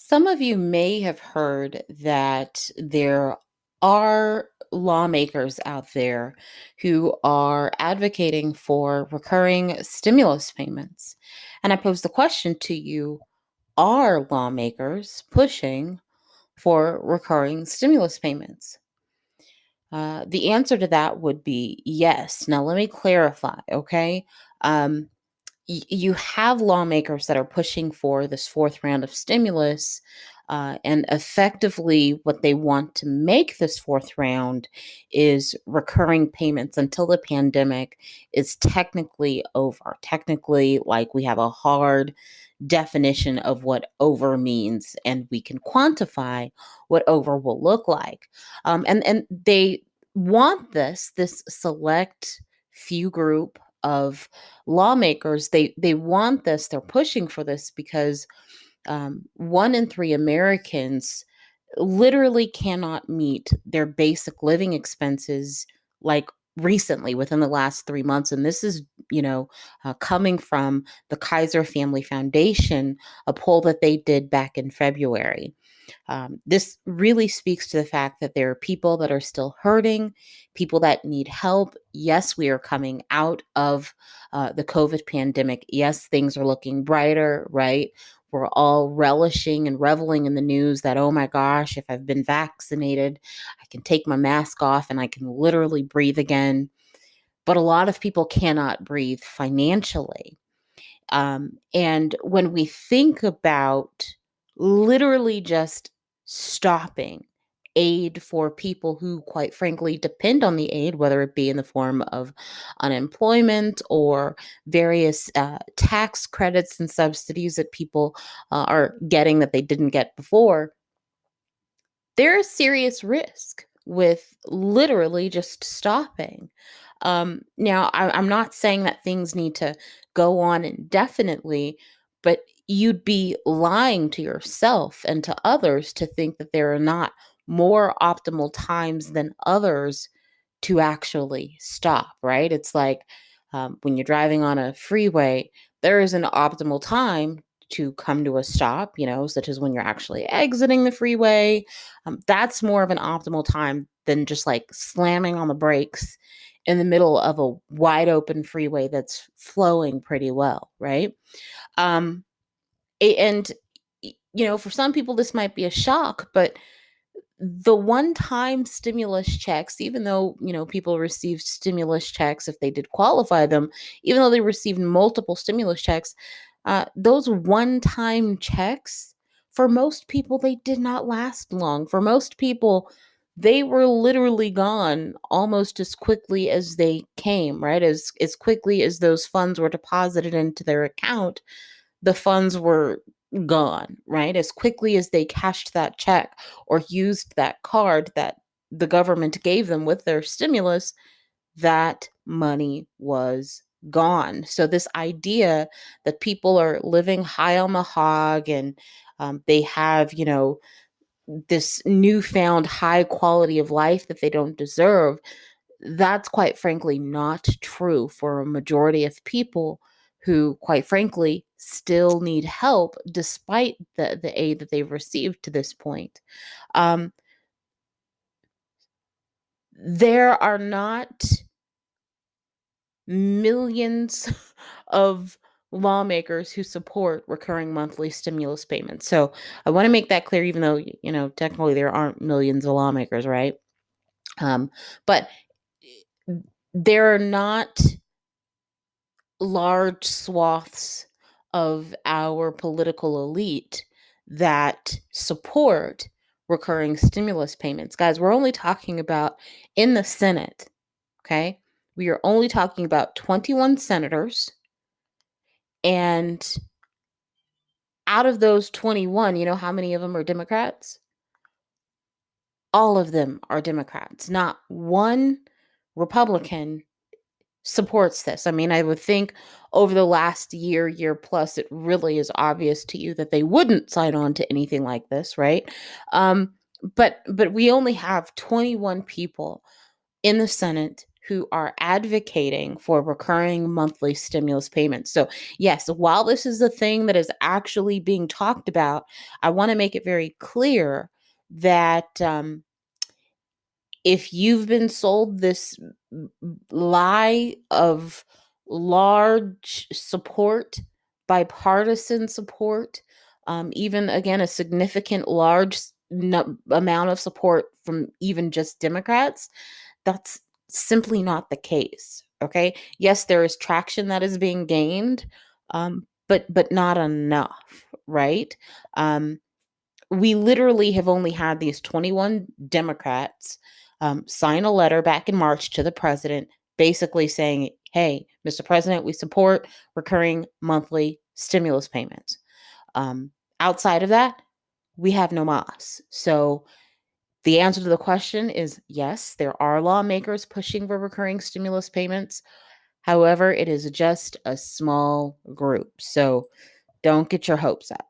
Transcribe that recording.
Some of you may have heard that there are lawmakers out there who are advocating for recurring stimulus payments. And I pose the question to you, are lawmakers pushing for recurring stimulus payments? The answer to that would be yes. Now, let me clarify, okay? Um, you have lawmakers that are pushing for this fourth round of stimulus. And effectively, what they want to make this fourth round is recurring payments until the pandemic is technically over. Technically, like we have a hard definition of what over means, and we can quantify what over will look like. And they want this select few group of lawmakers. They want this. They're pushing for this because 1 in 3 Americans literally cannot meet their basic living expenses like recently within the last 3 months. And this is, coming from the Kaiser Family Foundation, a poll that they did back in February. This really speaks to the fact that there are people that are still hurting, people that need help. Yes, we are coming out of the COVID pandemic. Yes, things are looking brighter, right? We're all relishing and reveling in the news that, oh my gosh, if I've been vaccinated, I can take my mask off and I can literally breathe again. But a lot of people cannot breathe financially. And when we think about literally just stopping aid for people who, quite frankly, depend on the aid, whether it be in the form of unemployment or various tax credits and subsidies that people are getting that they didn't get before, there is serious risk with literally just stopping. Now, I'm not saying that things need to go on indefinitely, but you'd be lying to yourself and to others to think that there are not more optimal times than others to actually stop, right? It's like when you're driving on a freeway, there is an optimal time to come to a stop, such as when you're actually exiting the freeway. That's more of an optimal time than just like slamming on the brakes in the middle of a wide open freeway that's flowing pretty well, right? Um, and, for some people, this might be a shock, but the one-time stimulus checks, even though, people received stimulus checks if they did qualify them, even though they received multiple stimulus checks, those one-time checks, for most people, they did not last long. For most people, they were literally gone almost as quickly as they came, right? As quickly as those funds were deposited into their account, the funds were gone, right? As quickly as they cashed that check or used that card that the government gave them with their stimulus, that money was gone. So, this idea that people are living high on the hog and they have, this newfound high quality of life that they don't deserve, that's quite frankly not true for a majority of people who, quite frankly, still need help despite the aid that they've received to this point. Um, there are not millions of lawmakers who support recurring monthly stimulus payments. So I want to make that clear, even though, technically there aren't millions of lawmakers, right? But there are not large swaths of our political elite that support recurring stimulus payments. Guys, we're only talking about in the Senate, okay? We are only talking about 21 senators. And out of those 21, you know how many of them are Democrats? All of them are Democrats. Not one Republican supports this. I mean, I would think over the last year plus, it really is obvious to you that they wouldn't sign on to anything like this, right? But we only have 21 people in the Senate who are advocating for recurring monthly stimulus payments. So, yes, while this is a thing that is actually being talked about, I want to make it very clear that if you've been sold this lie of large support, bipartisan support, even again, a significant large amount of support from even just Democrats, that's simply not the case. Okay. Yes, there is traction that is being gained, but not enough, right? We literally have only had these 21 Democrats sign a letter back in March to the president, basically saying, hey, Mr. President, we support recurring monthly stimulus payments. Outside of that, we have no mas. So the answer to the question is yes, there are lawmakers pushing for recurring stimulus payments. However, it is just a small group. So don't get your hopes up.